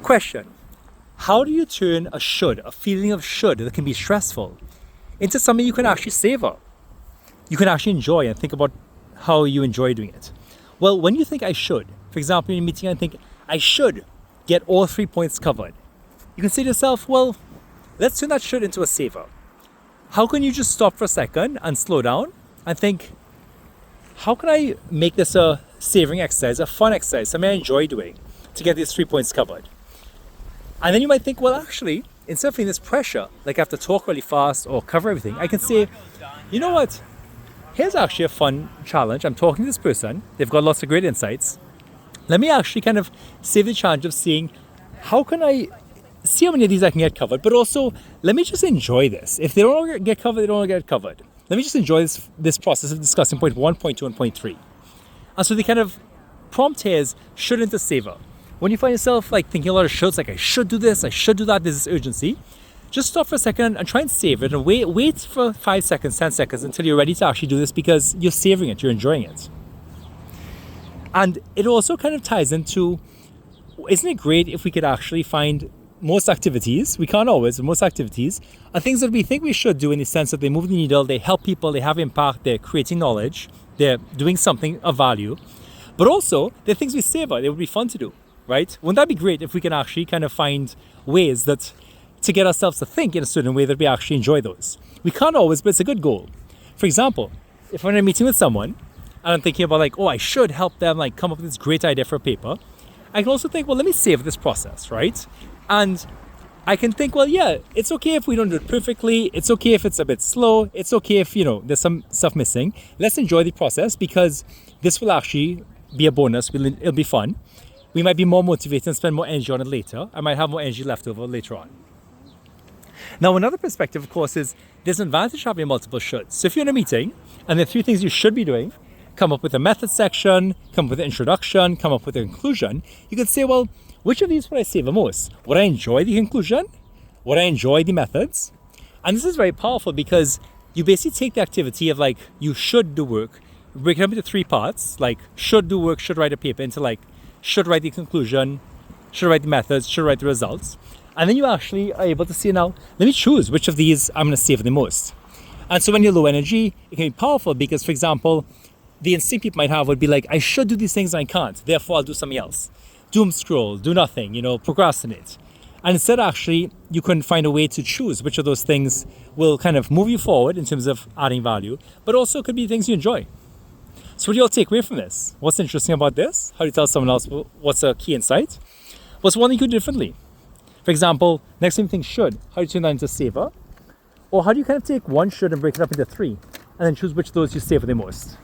question: how do you turn a should, a feeling of should that can be stressful, into something you can actually savor? You can actually enjoy and think about how you enjoy doing it. Well, when you think I should, for example, in a meeting and think I should get all 3 points covered, you can say to yourself, well, let's turn that should into a savor. How can you just stop for a second and slow down and think, how can I make this a savoring exercise, a fun exercise, something I enjoy doing to get these 3 points covered? And then you might think, well, actually, instead of feeling this pressure, like I have to talk really fast or cover everything, I can say, you know what? Here's actually a fun challenge. I'm talking to this person. They've got lots of great insights. Let me actually kind of save the challenge of seeing how can I see how many of these I can get covered, but also let me just enjoy this. If they don't all get covered, they don't all get covered. Let me just enjoy this process of discussing point 1, point 2, and point 3. And so the kind of prompt here is should into savor. When you find yourself like thinking a lot of shoulds, like I should do this, I should do that, there's this urgency, just stop for a second and try and savor it and wait for 5 seconds, 10 seconds until you're ready to actually do this, because you're savoring it, you're enjoying it. And it also kind of ties into, isn't it great if we could actually find most activities, we can't always, but most activities are things that we think we should do in the sense that they move the needle, they help people, they have impact, they're creating knowledge, they're doing something of value, but also they're things we savor, they would be fun to do, right? Wouldn't that be great if we can actually kind of find ways that to get ourselves to think in a certain way that we actually enjoy those? We can't always, but it's a good goal. For example, if I'm in a meeting with someone and I'm thinking about like, oh, I should help them like come up with this great idea for a paper, I can also think, well, let me savor this process, right? And I can think, well, yeah, it's okay if we don't do it perfectly. It's okay if it's a bit slow. It's okay if, there's some stuff missing. Let's enjoy the process, because this will actually be a bonus. It'll be fun. We might be more motivated and spend more energy on it later. I might have more energy left over later on. Now, another perspective, of course, is there's an advantage of having multiple shoulds. So if you're in a meeting and there are 3 things you should be doing, come up with a method section, come up with an introduction, come up with a conclusion, you could say, well, which of these would I savor most? Would I enjoy the conclusion? Would I enjoy the methods? And this is very powerful, because you basically take the activity of like, you should do work, break it up into 3 parts, like should do work, should write a paper, into like, should write the conclusion, should write the methods, should write the results. And then you actually are able to say, now, let me choose which of these I'm going to savor the most. And so when you're low energy, it can be powerful, because, for example, the instinct people might have would be like, I should do these things and I can't, therefore I'll do something else. Doom scroll, do nothing, procrastinate. And instead, actually, you can find a way to choose which of those things will kind of move you forward in terms of adding value, but also could be things you enjoy. So what do you all take away from this? What's interesting about this? How do you tell someone else what's a key insight? What's one thing you could do differently? For example, next time you think should, how do you turn that into savor? Or how do you kind of take one should and break it up into 3 and then choose which of those you savor the most?